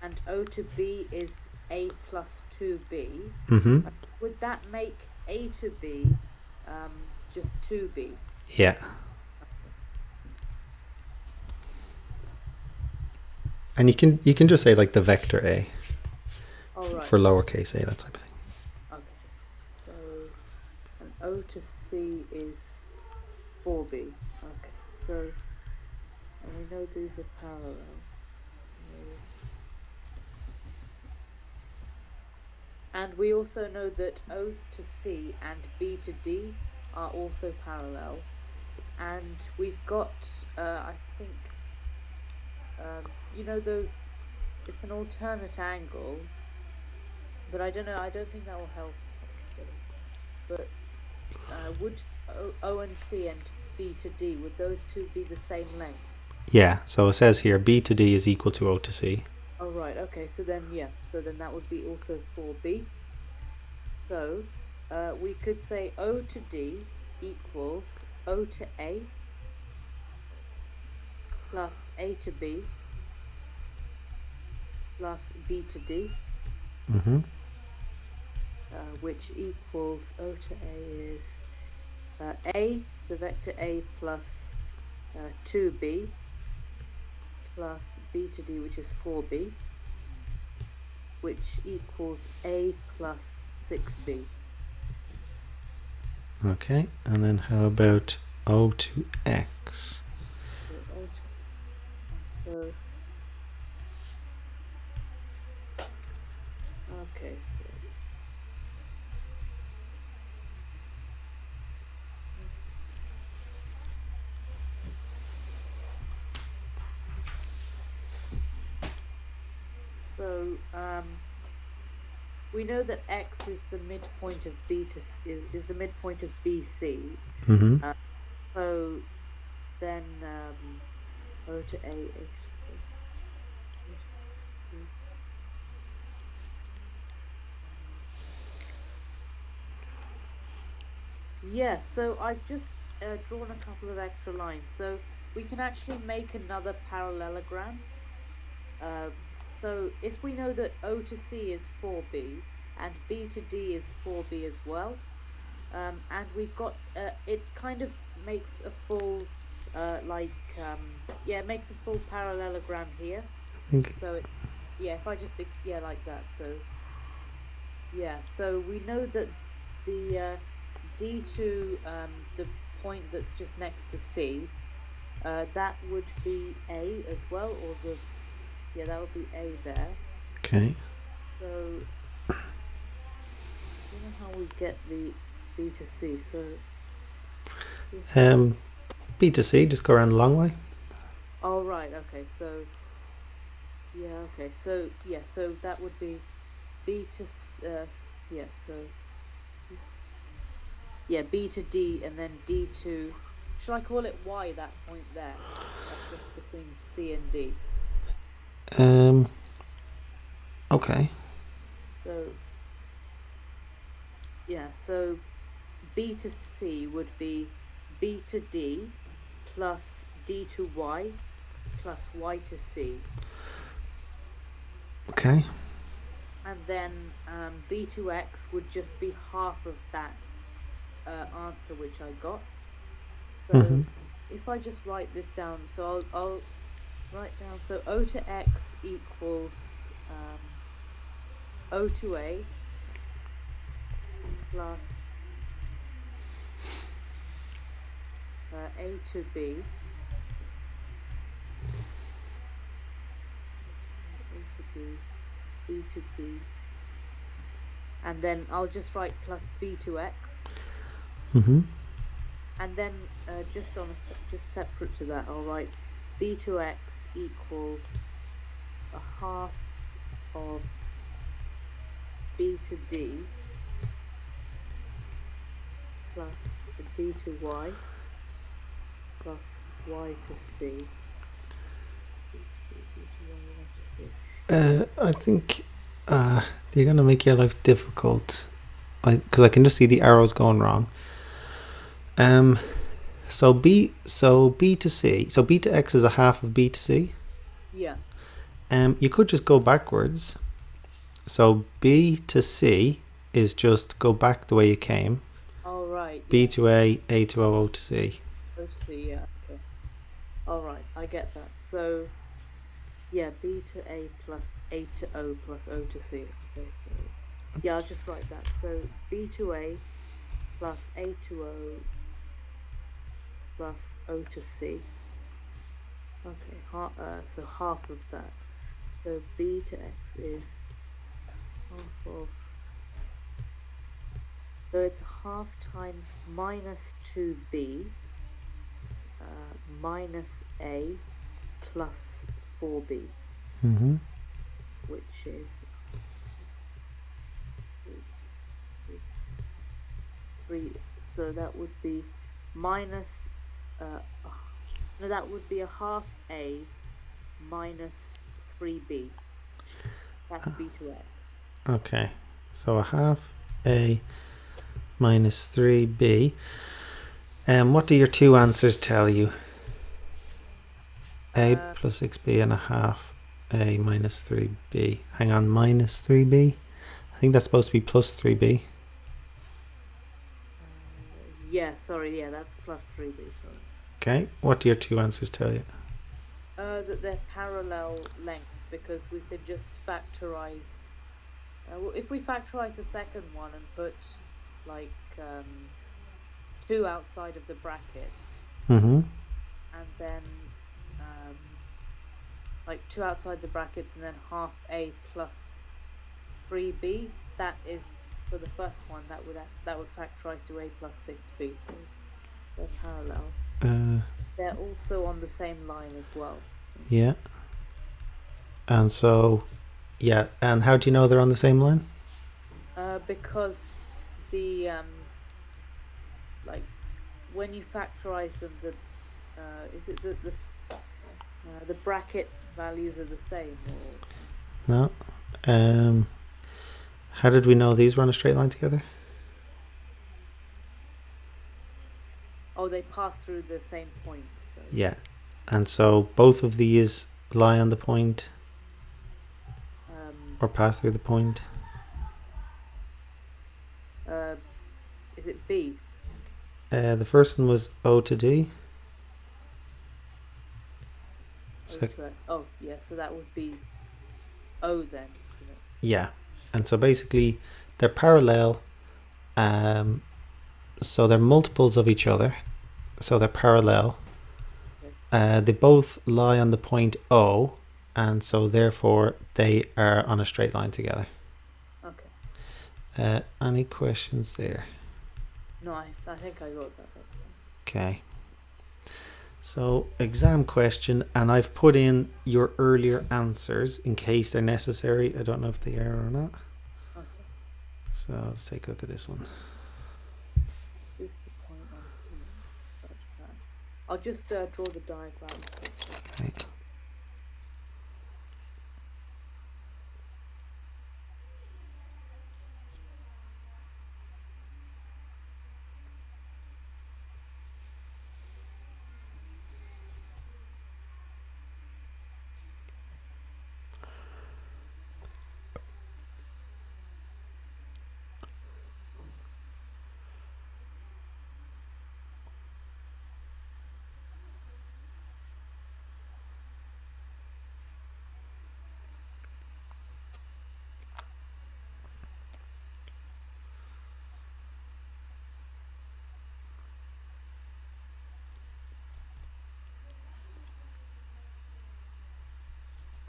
and O to B is A plus 2B, Mm-hmm. would that make A to B just 2B? Yeah. And you can just say like the vector A All right. for lowercase a, that type of thing. Okay. So, and O to C is 4B. Okay. So, and we know these are parallel. And we also know that O to C and B to D are also parallel. And we've got, I think, those, it's an alternate angle, but I don't know, I don't think that will help us. But would O and C and B to D, would those two be the same length? Yeah, so it says here B to D is equal to O to C. Oh, right. Okay. So then, yeah. So then that would be also 4B. So we could say O to D equals O to A plus A to B plus B to D, Mm-hmm. which equals O to A is A, the vector A plus 2B plus B to D, which is 4B, which equals A plus 6B. Okay, and then how about O to X? So, okay, so we know that X is the midpoint of B to is the midpoint of BC. Mm-hmm. So then O to A. Yeah, so I've just drawn a couple of extra lines. So we can actually make another parallelogram. So if we know that O to C is 4B and B to D is 4B as well, and we've got it kind of makes a full it makes a full parallelogram here. I think. So it's if I just like that. So so we know that the D to the point that's just next to C, that would be A as well, or that would be A there. Okay. So I don't know how we get the B to C. So B to C, just go around the long way. oh, right, okay. So okay. So so that would be B to B to D, and then D to, shall I call it Y, that point there? Just between C and D. Okay. So so B to C would be B to D plus D to Y plus Y to C. Okay. And then B to X would just be half of that answer which I got. So if I just write this down, so I'll write down, so O to X equals O to A plus A to B, A to B, B to D, and then I'll just write plus B to X. And then just separate to that, I'll write B to X equals a half of B to D plus D to Y plus Y to C. I think you're going to make your life difficult because I can just see the arrows going wrong. So B to C. So B to X is a half of B to C. Yeah. You could just go backwards. So B to C is just go back the way you came. Oh, right. B Yeah. to A to O, O to C. O to C, yeah. Okay. All right. I get that. So, yeah, B to A plus A to O plus O to C. Okay. So, yeah, I'll just write that. So, B to A plus A to O plus O to C. Okay. So half of that. So, B to X is half of. So it's half times minus 2b minus a plus 4b, Mm-hmm. which is 3. So that would be minus, no, that would be a half a minus 3b. That's b to x. Okay. So a half A minus 3B. What do your two answers tell you? A plus 6B and a half A minus 3B. Hang on, minus 3B? I think that's supposed to be plus 3B. Yeah, sorry, yeah, that's plus 3b, sorry. Okay, what do your two answers tell you? That they're parallel lengths because we could just factorize. Well, if we factorize the second one and put like 2 outside of the brackets, Mm-hmm. and then like 2 outside the brackets and then half a plus 3b, that is for the first one. That would factorize to a plus 6b. So they're parallel. They're also on the same line as well. Yeah. And so, yeah. And how do you know they're on the same line? Because the like when you factorize them, is it the bracket values are the same, or No. How did we know these were on a straight line together? oh, they pass through the same point. So Yeah. And so both of these lie on the point or pass through the point. is it B? The first one was O to D. Oh, yeah. So that would be O then, isn't it? Yeah. And so basically they're parallel. So they're multiples of each other. So they're parallel. Okay. They both lie on the point O, and so therefore they are on a straight line together. Okay. Any questions there? No, I think I got that. That's fine. Okay. So exam question, and I've put in your earlier answers in case they're necessary. I don't know if they are or not. Okay. So let's take a look at this one. Is the point on P such that I'll just draw the diagram. Okay.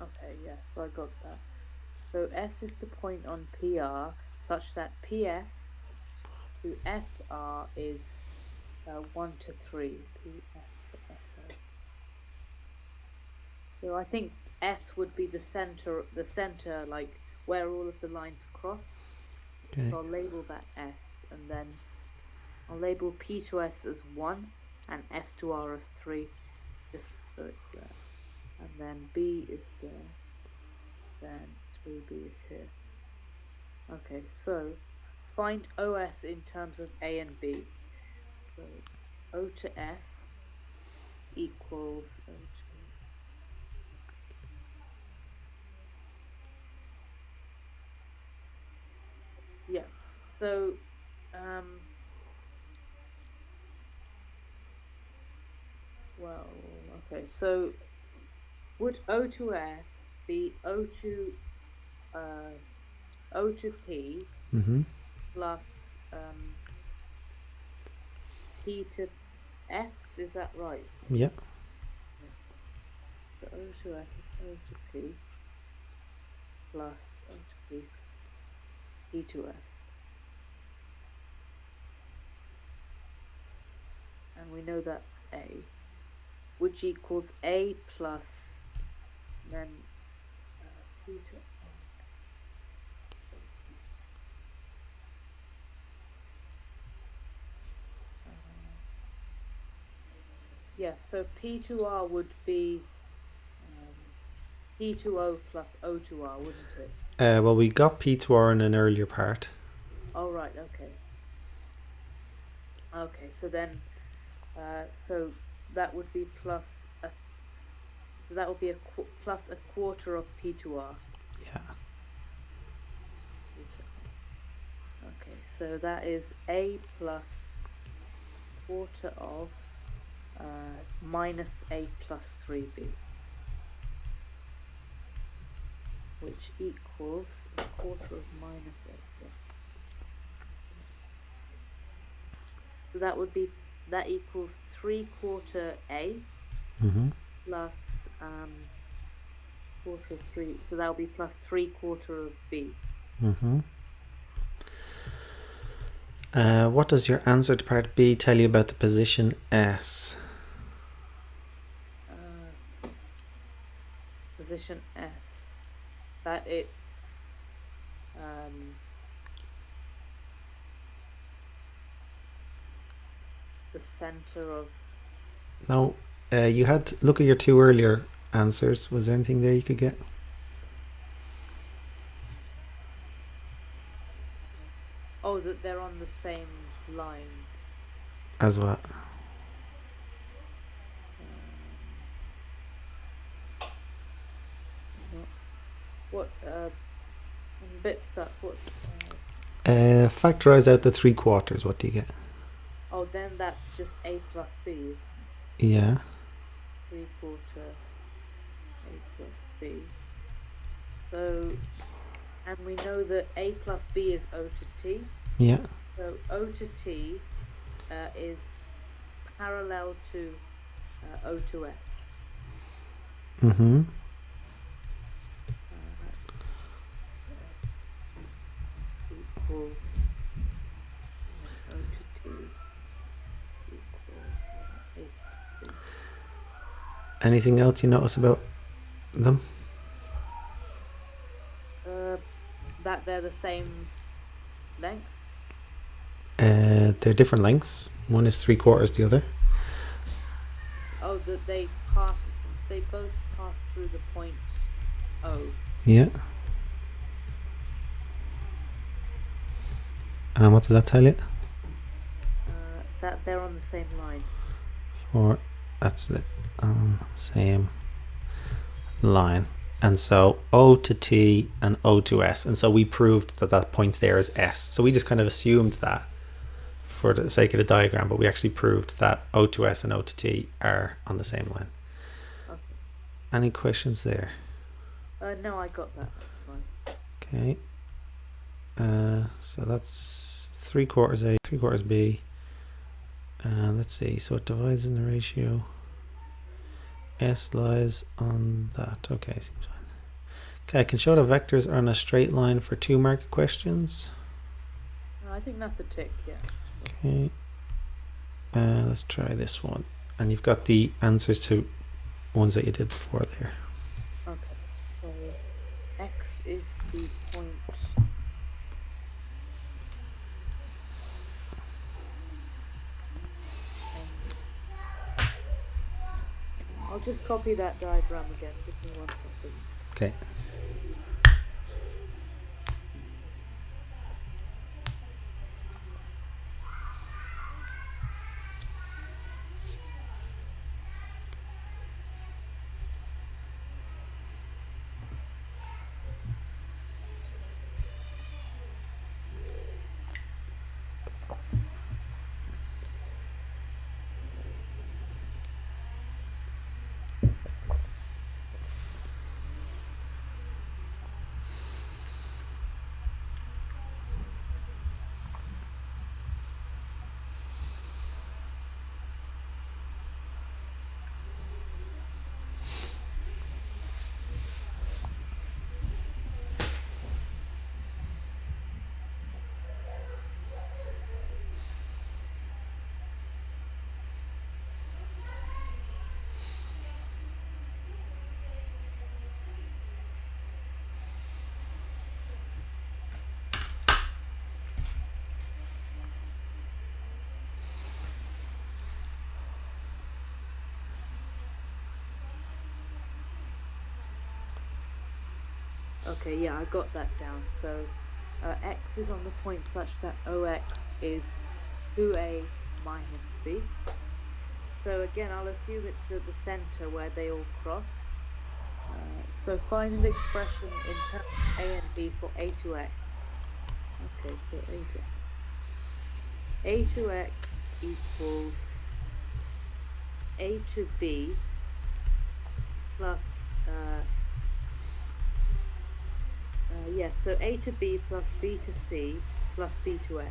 Okay, yeah. So I got that. So S is the point on PR such that PS to SR is 1 to 3. PS to SR. So I think S would be the center, like where all of the lines cross. Okay. So I'll label that S, and then I'll label P to S as 1 and S to R as 3, just so it's there. And then B is there, then 3B is here. Okay, so find OS in terms of A and B. So O to S equals O to So, um, well, okay. So, would O to S be O to P Mm-hmm. plus P to S? Is that right? Yeah. Yeah. So O to S is O to P plus O to P plus P to S, and we know that's A, which equals A plus then P to yeah. So P to R would be um, P to O plus O to R, wouldn't it? Well, we got P to R in an earlier part. Oh, right. Okay. Okay. So then, so that would be so that would be plus a quarter of P to R. Yeah. P to R. Okay. So that is A plus quarter of minus A plus 3B, which equals a quarter of minus A. So that equals 3/4 A Mm-hmm. plus quarter of 3. So that will be plus 3/4 of B. Mm-hmm. What does your answer to part B tell you about the position S? Position S. That it's the center of. No, you had to look at your two earlier answers. Was there anything there you could get? Oh, that they're on the same line. As what? What? I'm a bit stuck. What? Factorize out the 3/4. What do you get? Oh, then that's just A plus B, isn't it? Yeah. 3/4 A plus B. So, and we know that A plus B is O to T. Yeah. So O to T is parallel to O to S. Mm-hmm. That's equals O to T equals A plus B. Anything else you notice about them? That they're the same length. They're different lengths. One is 3/4, the other. Oh, that they both passed through the point O. Yeah. And what does that tell you? That they're on the same line. Or that's it. Same line. And so O to T and O to S. And so we proved that that point there is S. So we just kind of assumed that for the sake of the diagram, but we actually proved that O to S and O to T are on the same line. Okay. Any questions there? No, I got that. That's fine. Okay. So that's 3/4 A, 3/4 B. Let's see. So it divides in the ratio. S lies on that. Okay, seems fine. Okay, I can show the vectors are on a straight line for 2-mark questions. I think that's a tick, yeah. Okay. Let's try this one. And you've got the answers to ones that you did before there. Okay, so X is the point. I'll just copy that diagram again. Give me 1 second. Okay. Okay, yeah, I got that down. So x is on the point such that OX is 2a minus b. So again, I'll assume it's at the center where they all cross. So find an expression in terms of a and b for a to x. Okay, so a to x equals a to b plus yeah, so a to b plus b to c plus c to x.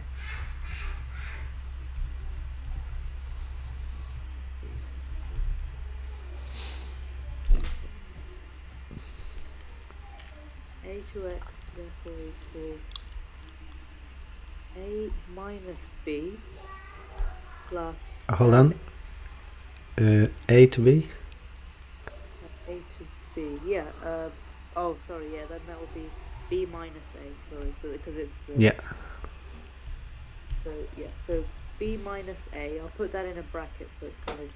A to x therefore equals a minus b plus Hold on. A to B. a to b. Yeah. Oh, sorry. Yeah. Then that would be b minus a. Sorry. So because it's the Yeah. so yeah. So b minus a. I'll put that in a bracket so it's kind of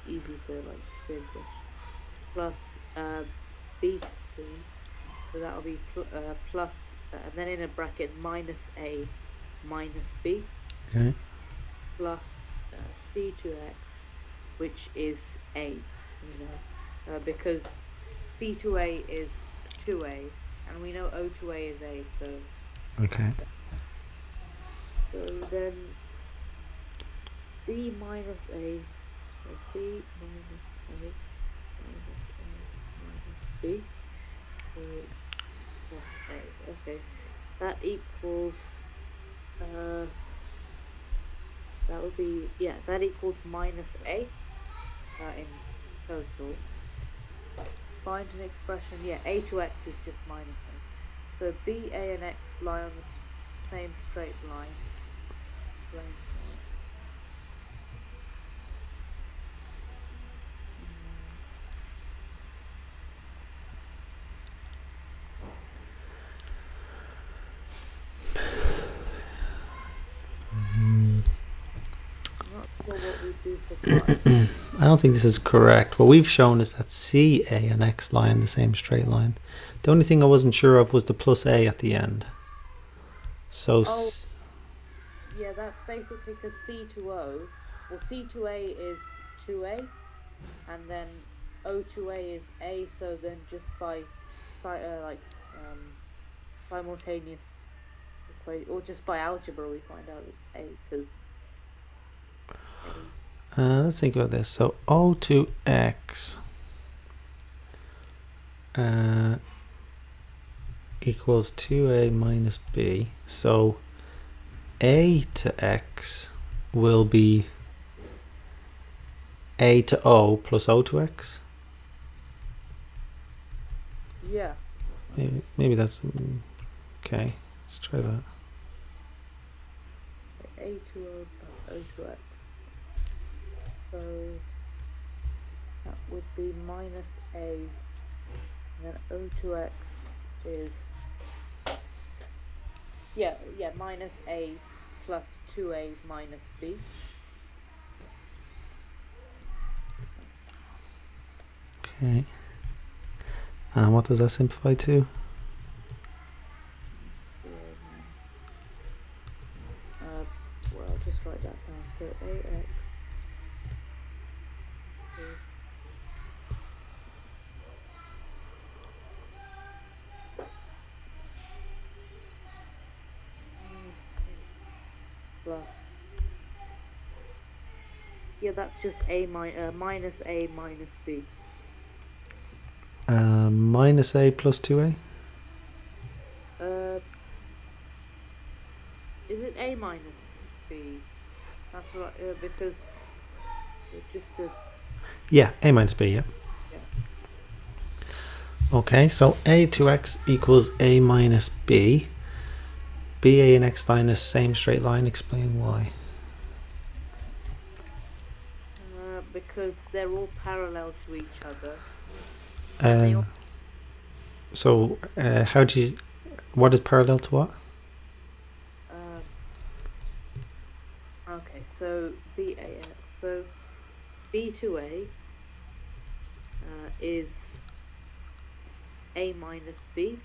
easy to like distinguish. Plus b to c. So that'll be plus and then in a bracket minus a minus b. Okay. Plus c to x, which is a, because c to a is 2a, and we know o to a is a, so Okay. then b minus a, so b minus a minus a minus b, so plus a. Okay, that equals that would be, yeah, that equals minus a in total. Find an expression. Yeah, a to x is just minus a. So b, a, and x lie on the same straight line. I'm not sure what we do for pi. I don't think this is correct. What we've shown is that C, A, and X lie in the same straight line. The only thing I wasn't sure of was the plus A at the end. So, Oh, yeah, that's basically because c to o. Well, c to a is 2a, and then o to a is a. So then just by simultaneous equation, or just by algebra, we find out it's a because a. let's think about this. So O to X equals 2A minus B. So A to X will be A to O plus O to X. Yeah. Maybe that's okay. Let's try that. A to O plus O to X. So that would be minus A. And then O to X is minus A plus 2A minus B. Okay. And what does that simplify to? Well, I'll just write that down. So AX is minus A plus. Yeah, that's just minus A minus B. Minus A plus 2A? Is it A minus B? That's right, because just to. Yeah, A minus B, yeah. Yeah. Okay, so A to X equals A minus B. B, A, and X line is same straight line. Explain why. Because they're all parallel to each other. So, how do you? What is parallel to what? Okay, so so B to A is A minus B,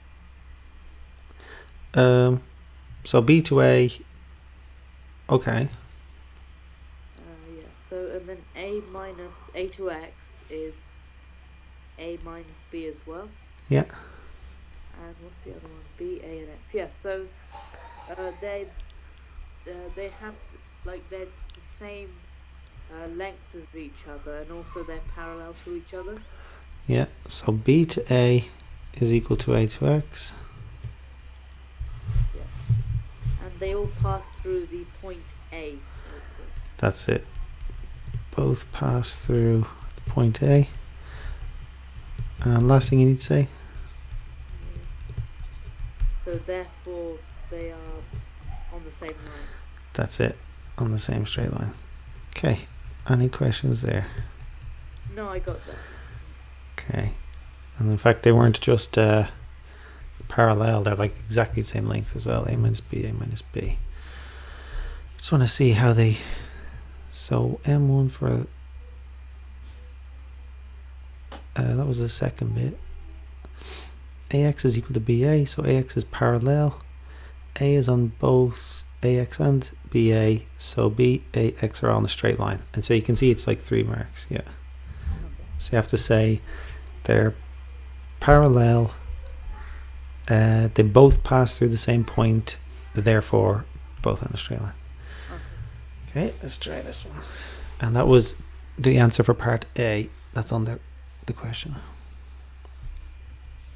So B to A. Okay. Yeah. So and then A minus A to X is A minus B as well. Yeah. And what's the other one? B, A, and X. Yeah. So they have like they're the same length as each other, and also they're parallel to each other. Yeah. So B to A is equal to A to X. Yeah. And they all pass through the point A. Okay. That's it. Both pass through the point A. And last thing you need to say? Yeah. So therefore they are on the same line. That's it. On the same straight line. Okay. Any questions there? No, I got that. Okay. And in fact, they weren't just parallel. They're like exactly the same length as well. A minus B, A minus B. Just want to see how they... So M1 for... that was the second bit. AX is equal to BA, so AX is parallel. A is on both AX and BA, so B, AX are on a straight line. And so you can see it's like 3 marks, yeah. Okay. So you have to say they're parallel, they both pass through the same point, therefore both on a straight line. Okay, let's try this one. And that was the answer for part A. That's on the question.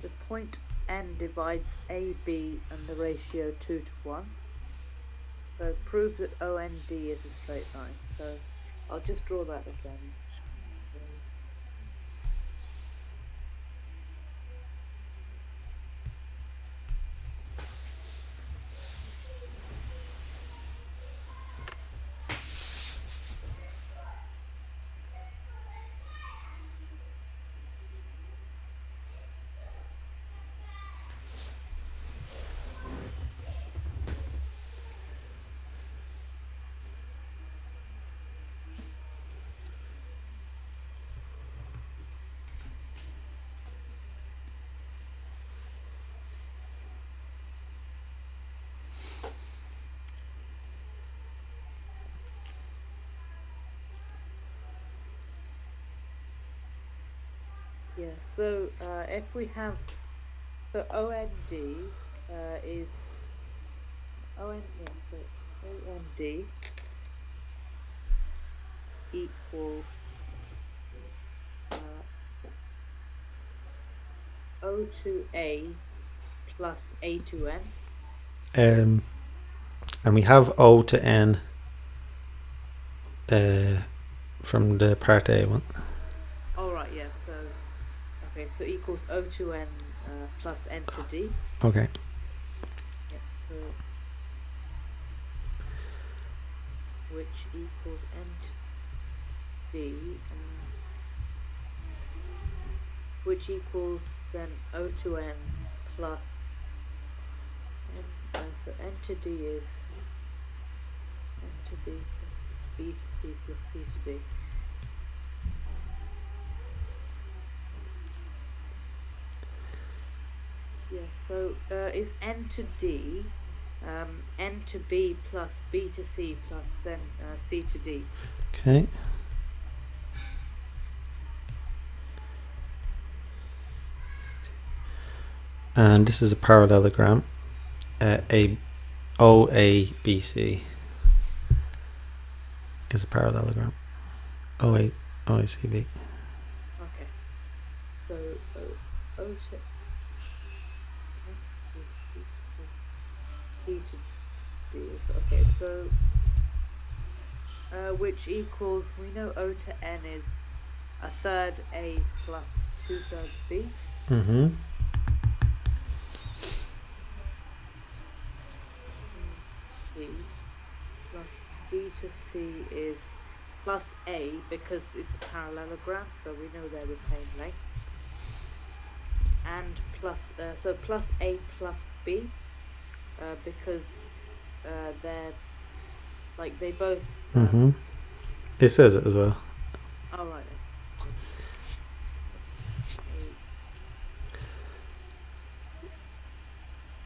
The point N divides AB and the ratio 2 to 1. So it proves that OND is a straight line. So I'll just draw that again. So, yeah, so if we have the OND is so OND equals O to A plus A to N. And we have O to N from the part A one. Oh, right, yeah, so, okay, so equals O to N plus N to D. Okay. Yeah, so, which equals N to D, which equals then O to N plus N, so N to D is N to B plus B to C plus C to D. Yeah, so is N to D N to B plus B to C plus then C to D. Okay. And this is a parallelogram. A O A B C is a parallelogram. O A C B. Okay. So O to C to D. Okay, so which equals, we know O to N is a third A plus 2/3 B. Mm-hmm. B plus B to C is plus A because it's a parallelogram, so we know they're the same length. And plus, so plus A plus B because they're like they both. Mm-hmm. It says it as well. Oh, right.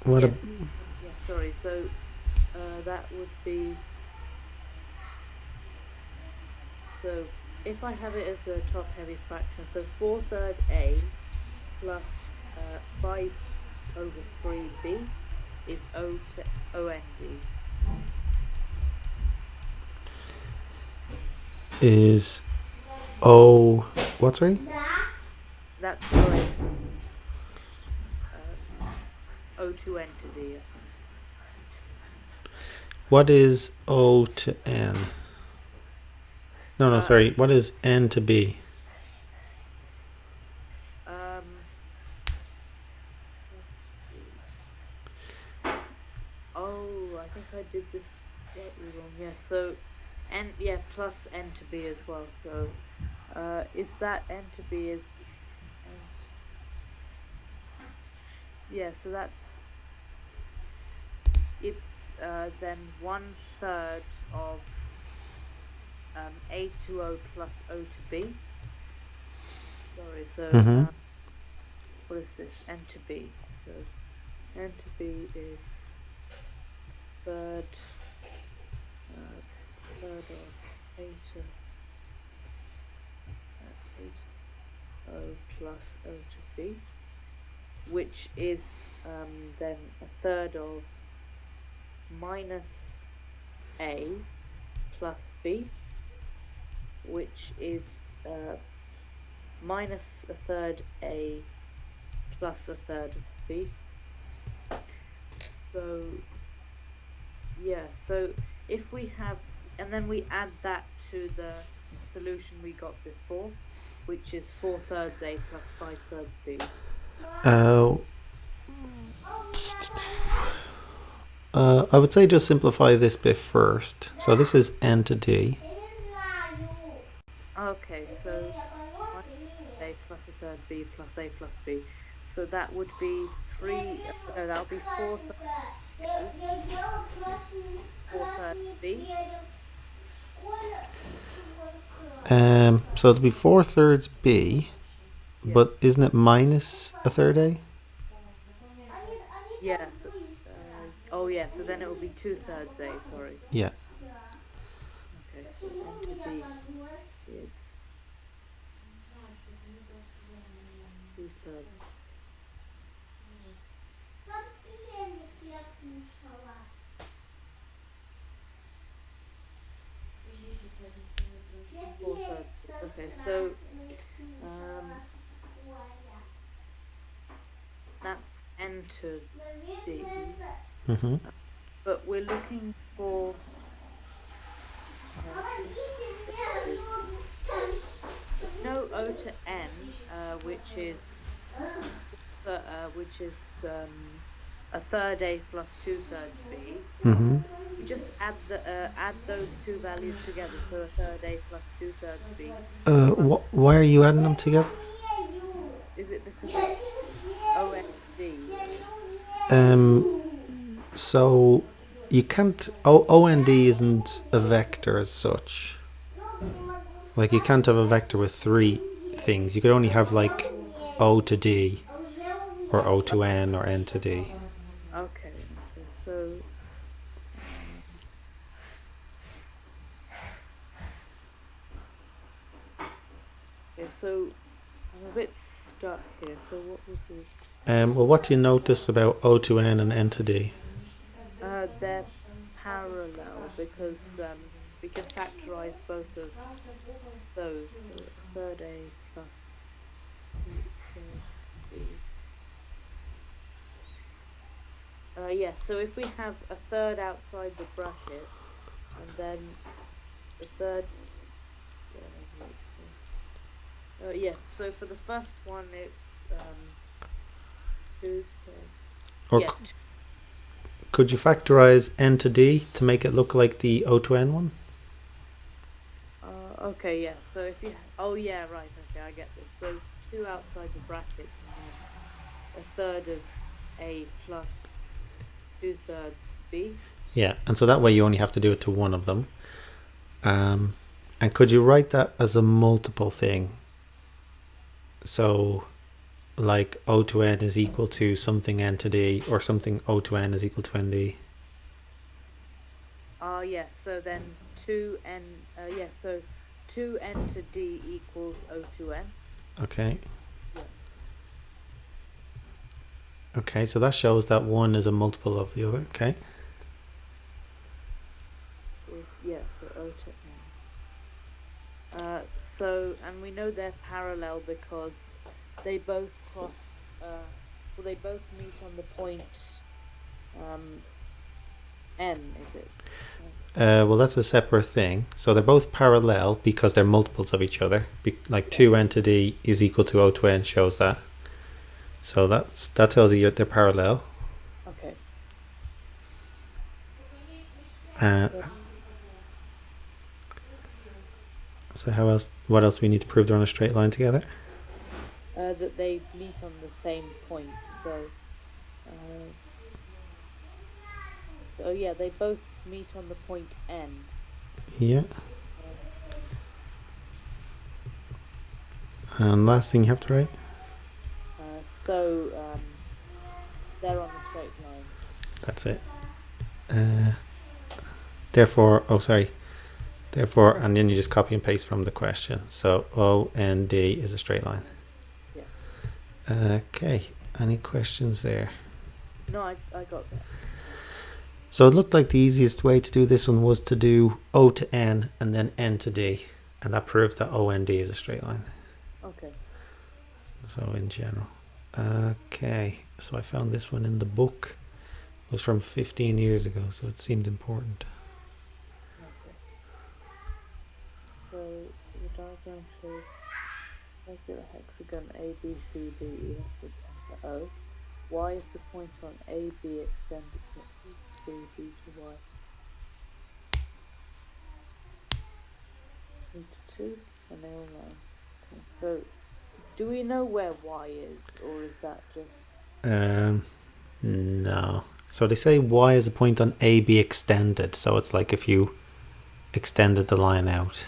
What Yes. sorry. So that would be, so if I have it as a top-heavy fraction, so 4/3 A plus 5/3B is O to OND. Is O what? Sorry. That's O to N to D. What is O to N? No, sorry. What is N to B? Oh, I think I did this slightly wrong. Yeah, so N, yeah, plus N to B as well. So is that N to B is N to, yeah, so that's it's then 1/3 of A to O plus O to B. Sorry, so what is this? N to B. So N to B is third third of A to O plus O to B, which is then a third of minus A plus B, which is minus a third A plus a third of B. So yeah, so if we have, and then we add that to the solution we got before, which is 4/3 A plus 5/3 B. I would say just simplify this bit first. So this is N to D. Okay, so minus A plus a third B plus A plus B. So that would be no, that would be 4/3 A, 4/3 B. So it'll be 4/3 B, Yeah. but isn't it minus a third A? Yeah, so, oh yeah, so then it would be 2/3 A, sorry. Yeah. Okay, so N to B is 2/3. Four-thirds. Okay, so um, that's N to D. But we're looking for sorry, no O to N, which is a third A plus 2/3 B. We just add those two values together, so a third A plus 2/3 B. Why are you adding them together? Is it because it's OND? So you can't. OND isn't a vector as such. Like you can't have a vector with three things. You could only have like O to D, or O to N, or N to D. Okay, so okay, so I'm a bit stuck here. So what would we? Well, what do you notice about O to N and N to D? They're parallel because we can factorize both of those. So third A plus third B. Yeah, so if we have a third outside the bracket, and then the third, yes. So for the first one, it's 2/3. Or Yeah. could you factorize N to D to make it look like the O to N one? Okay, yeah. So if you, oh yeah, right. Okay, I get this. So 2 outside the brackets, and then a third of A plus 2/3 B. Yeah, and so that way you only have to do it to one of them. And could you write that as a multiple thing? So like O to N is equal to something N to D, or something O to N is equal to ND? Yes, so then 2n, so 2n to d equals O to n. Okay. Yeah. Okay, so that shows that one is a multiple of the other. Okay. So O to n. So, and we know they're parallel because they both they both meet on the point n, is it? Well, that's a separate thing. So they're both parallel because they're multiples of each other. Like Yeah. 2N to D is equal to O to N shows that. So that tells you they're parallel. Okay. Uh, so what else do we need to prove they're on a straight line together? That they meet on the same point. So, yeah, they both meet on the point n. Yeah. Uh, And last thing you have to write? so they're on the straight line. That's it. Therefore, and then you just copy and paste from the question. So OND is a straight line. Yeah. Okay. Any questions there? No, I got that. So it looked like the easiest way to do this one was to do O to N and then N to D. And that proves that OND is a straight line. Okay. So in general. Okay. So I found this one in the book. It was from 15 years ago, so it seemed important. Okay. So the diagram shows regular hexagon A, B, C, D, E, F with center O. Y is the point on A, B extended to B, B to Y. B to 2, and they all line. Okay. So, do we know where Y is, or is that just... No. So they say Y is a point on AB extended. So it's like if you extended the line out.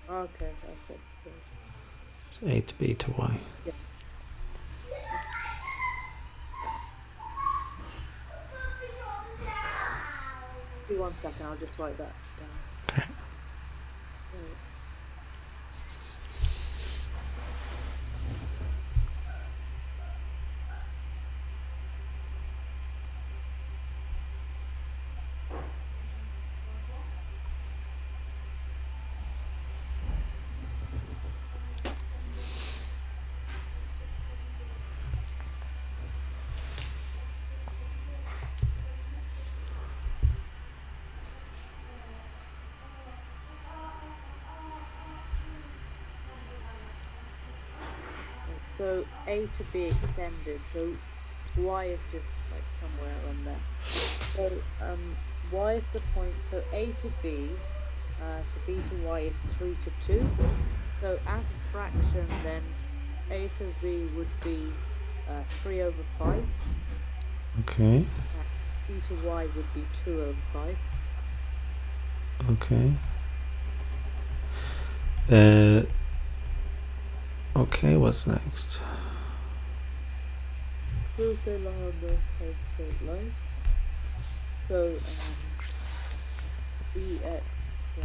Okay. So it's A to B to Y. yeah. Give me 1 second, I'll just write that down. Okay. So A to B extended, so Y is just like somewhere on there. So Y is the point, so A to B to B to Y is 3 to 2. So as a fraction, then A to B would be 3 over 5. Okay. B to Y would be 2 over 5. Okay. Okay, what's next? Prove they lie on both sides straight line. So BX, Y.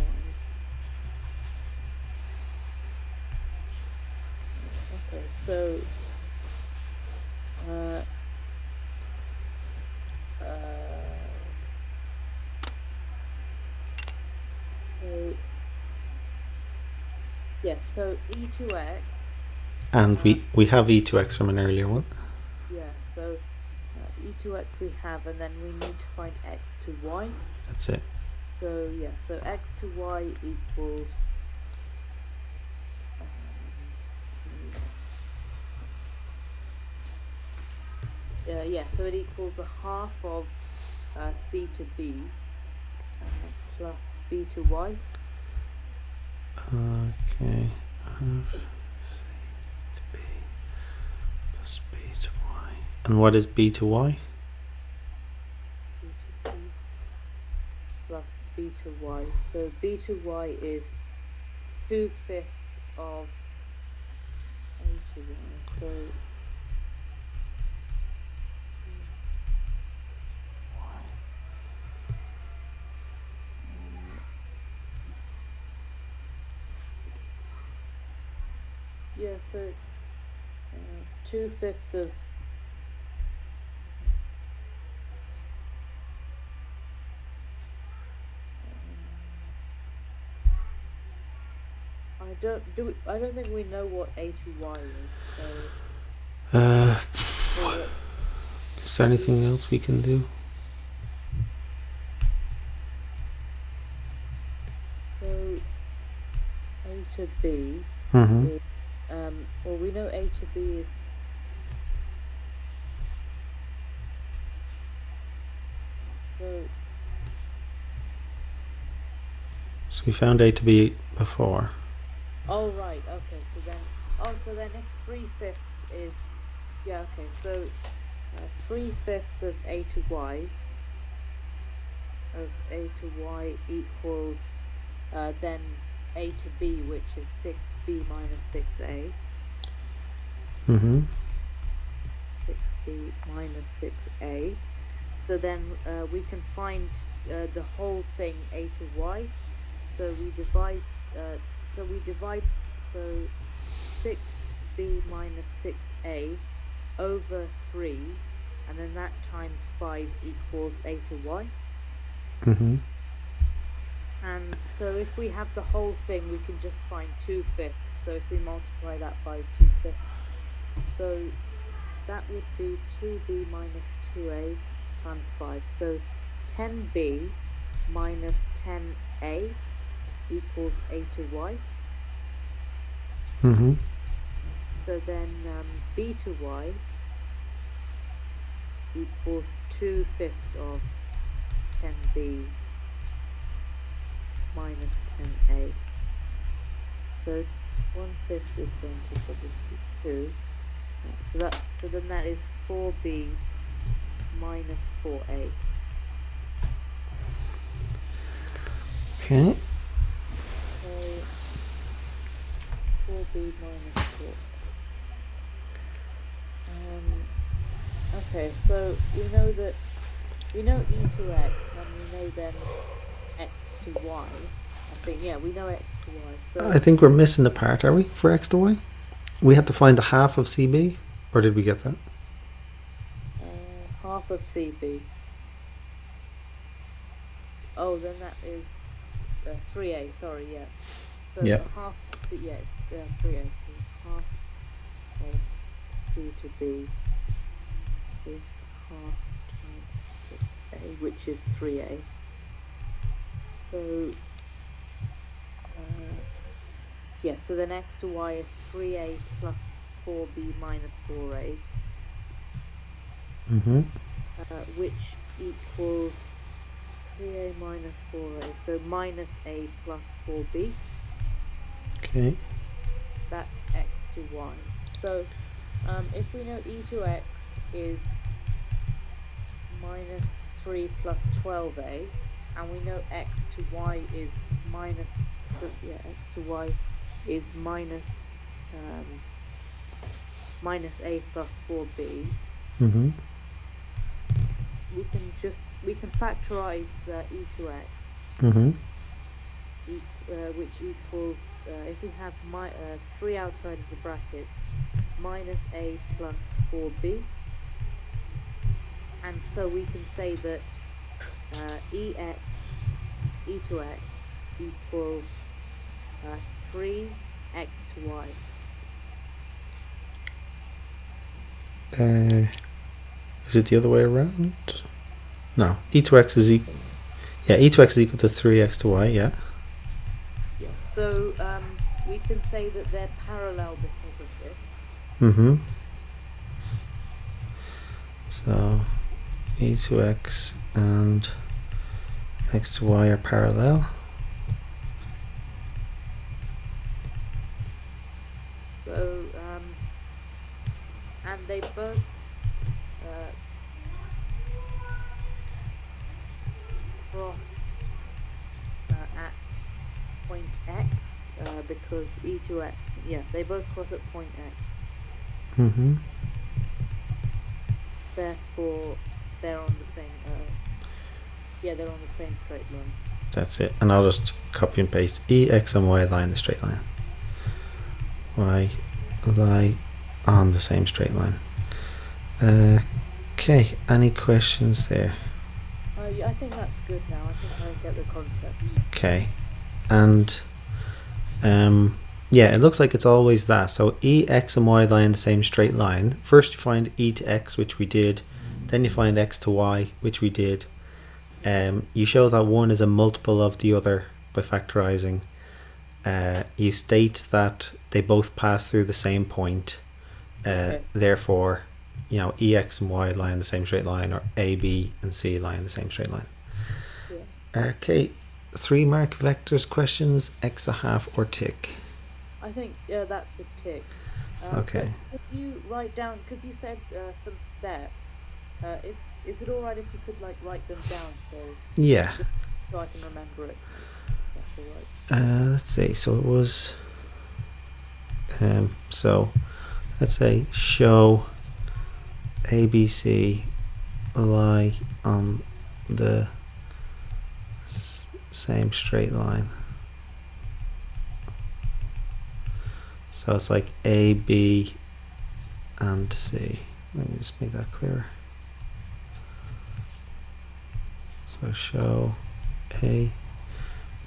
Okay, so yes, so e to x. And we have e to x from an earlier one. Yeah, so e to x we have, and then we need to find x to y. That's it. So yeah, so x to y equals so it equals a half of c to b plus b to y. Okay. Half c to b plus b to y. And what is b to y? B to b plus b to y. So b to y is 2/5 of a to y. So yeah, so it's 2/5 of I don't think we know what a to y is, so Uh, or what is there anything else we can do? so a to b Mm-hmm. is well, we know a to b is so So we found A to B before. oh right, okay, so then if 3/5 is yeah, okay, so 3/5 of a to y equals then a to b, which is 6b minus 6a. Mm-hmm. 6b minus 6a. So then we can find the whole thing a to y. So we divide. So 6b minus 6a over 3, and then that times 5 equals a to y. Mm-hmm. And so if we have the whole thing, we can just find 2/5. So if we multiply that by 2/5, so that would be 2b minus 2a times 5. So 10b minus 10a equals a to y. Mm-hmm. So then b to y equals 2/5 of 10b minus 10a. So 1/5 is then just obviously 2. So then that is 4b minus 4a. Okay. So 4b minus 4. Okay, so we know e to x, and we know then x to y. I think, yeah, we know x to y. So I think we're missing the part, are we, for X to Y? We had to find the half of CB, or did we get that? half of cb. Oh, then that is 3a. Sorry, yeah. So Yeah. half of c, yeah, it's 3a. So half of c to b is half times 6a, which is 3a. So yeah, so then x to y is 3a plus 4b minus 4a, Mm-hmm. which equals 3a minus 4a, so minus a plus 4b. Okay. That's x to y. So if we know e to x is minus 3 plus 12a, and we know x to y is minus, so yeah, x to y is minus a plus 4b. Mm-hmm. We can factorize e to x, Mm-hmm. which equals if we have 3 outside of the brackets, minus a plus 4b, and so we can say that e to x equals 3x to y. Is it the other way around? No. E to X is equal. Yeah, E to X is equal to 3X to Y, yeah. Yes, so we can say that they're parallel because of this. Mm-hmm. So E to X and X to Y are parallel. So and they both cross at point X because e to X, yeah, they both cross at point X. Mm-hmm. Therefore, they're on the same. They're on the same straight line. That's it. And I'll just copy and paste E, X, and Y line the straight line. Y, lie on the same straight line. Okay, any questions there? Yeah, I think that's good now. I think I get the concept. Okay, and yeah, it looks like it's always that. So e, x, and y lie in the same straight line. First you find e to x, which we did. Then you find x to y, which we did. You show that one is a multiple of the other by factorizing. You state that they both pass through the same point. Okay. Therefore, ex and y lie in the same straight line, or a, b, and c lie in the same straight line. Yeah. Okay, 3 mark vectors questions, x a half or tick. I think that's a tick. Okay. But could you write down, because you said some steps. If is it all right if you could like write them down Yeah. just so I can remember it? That's all right. Let's see. So it was. So let's say show ABC lie on the same straight line. So it's like A, B, and C. Let me just make that clearer. So show A,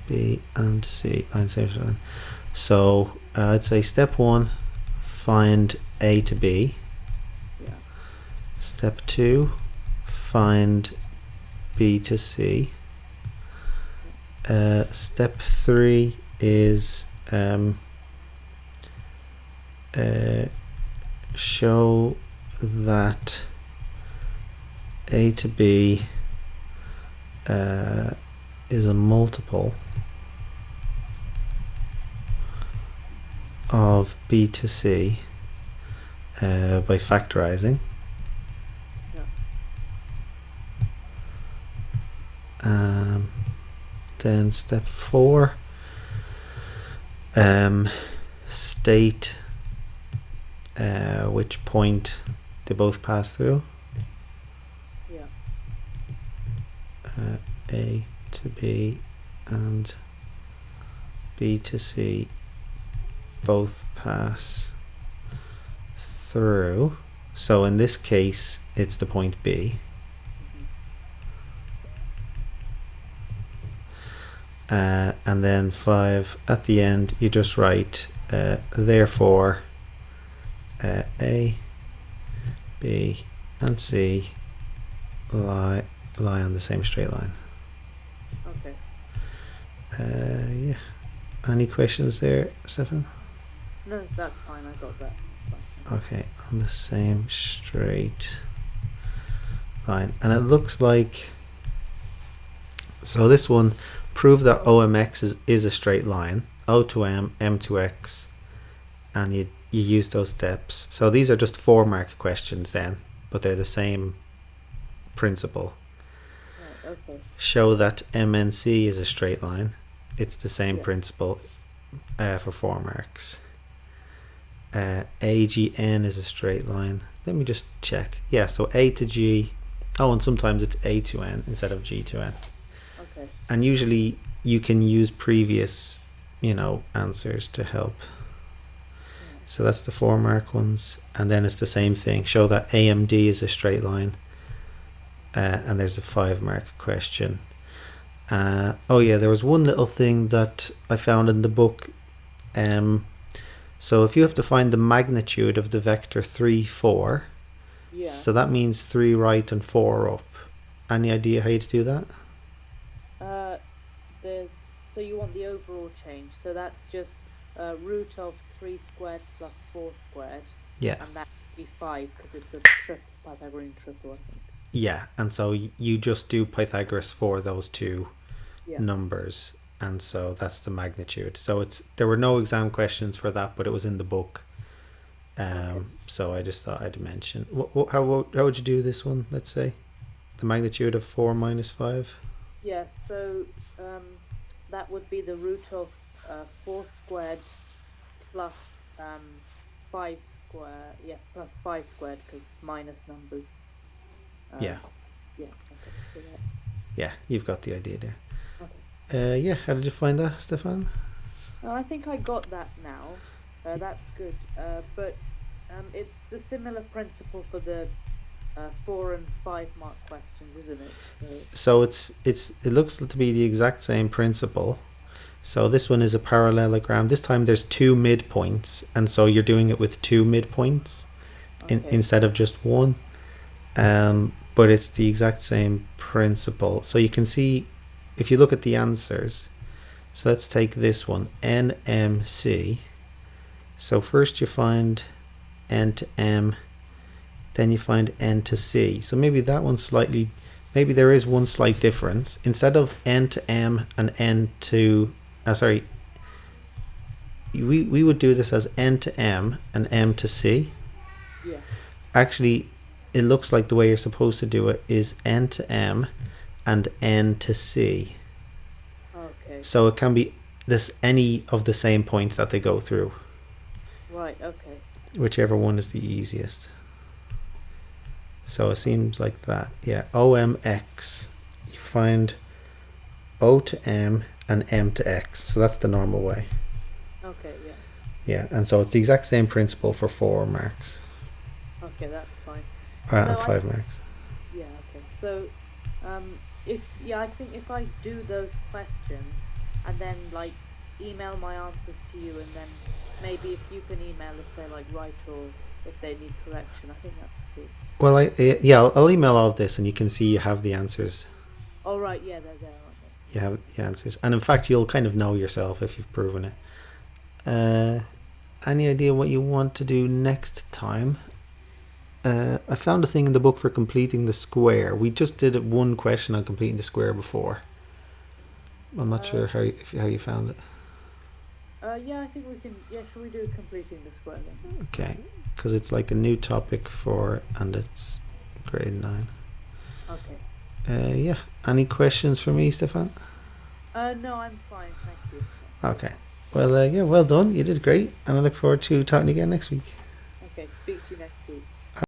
B, and C line same straight line. So I'd say step 1, find A to B. Yeah. Step 2, find B to C. Step 3 is show that A to B is a multiple of B to C by factorizing. Yeah. Then step 4, state which point they both pass through. Yeah. A to B and B to C both pass through. So in this case, it's the point B. And then 5 at the end, you just write therefore A, B, and C lie on the same straight line. Okay. Yeah. Any questions there, Stefan? No, that's fine. I got that. That's fine. Okay, on the same straight line. And it looks like, so this one, prove that OMX is a straight line, O to M, M to X, and you use those steps. So these are just 4 mark questions then, but they're the same principle. Right, okay. Show that MNC is a straight line. It's the same Yeah. principle for 4 marks. AGN is a straight line. Let me just check. Yeah, so A to G. Oh, and sometimes it's A to N instead of G to N. Okay. And usually you can use previous, answers to help. Yeah. So that's the 4 mark ones. And then it's the same thing. Show that AMD is a straight line. And there's a 5 mark question. Oh yeah, there was one little thing that I found in the book. So if you have to find the magnitude of the vector 3, 4, Yeah. so that means 3 right and 4 up. Any idea how to do that? So you want the overall change. So that's just root of 3 squared plus 4 squared. Yeah. And that would be 5 because it's a Pythagorean triple, I think. Yeah, and so you just do Pythagoras for those 2 Yeah. numbers, and so that's the magnitude. So there were no exam questions for that, but it was in the book. Okay. So I just thought I'd mention. How would you do this one? Let's say the magnitude of 4 minus 5. Yes. So that would be the root of 4 squared plus 5 squared. Yeah, plus 5 squared because minus numbers. Yeah. Yeah. Okay. So that. Yeah, you've got the idea there. Okay. Yeah. How did you find that, Stefan? I think I got that now. That's good. But it's the similar principle for the 4 and 5 mark questions, isn't it? So it looks to be the exact same principle. So this one is a parallelogram. This time there's two midpoints, and so you're doing it with two midpoints Okay. instead of just one. But it's the exact same principle. So you can see if you look at the answers. So let's take this one, NMC. So first you find N to M, then you find N to C. So maybe that one's slightly, maybe there is one slight difference. Instead of N to M and N to, we would do this as N to M and M to C. Yes. Actually, it looks like the way you're supposed to do it is N to M and N to C. Okay. So it can be this any of the same point that they go through. Right. Okay. Whichever one is the easiest. So it seems like that. Yeah. OMX. You find O to M and M to X. So that's the normal way. Okay. Yeah. Yeah. And so it's the exact same principle for 4 marks. Okay, that's fine. And 5 marks. Yeah. Okay. So, I think if I do those questions and then like email my answers to you, and then maybe if you can email if they're like right or if they need correction, I think that's good. Well, I'll email all of this, and you can see you have the answers. Oh right, yeah, they're there, aren't they? You have the answers, and in fact, you'll kind of know yourself if you've proven it. Any idea what you want to do next time? I found a thing in the book for completing the square. We just did one question on completing the square before. I'm not sure how you found it. Yeah, I think we can. Yeah, shall we do completing the square then? Okay, because it's like a new topic and it's grade 9. Okay. Yeah. Any questions for me, Stefan? No, I'm fine, thank you. That's Okay. Well, yeah, well done. You did great, and I look forward to talking again next week. good. Okay, speak to you next week.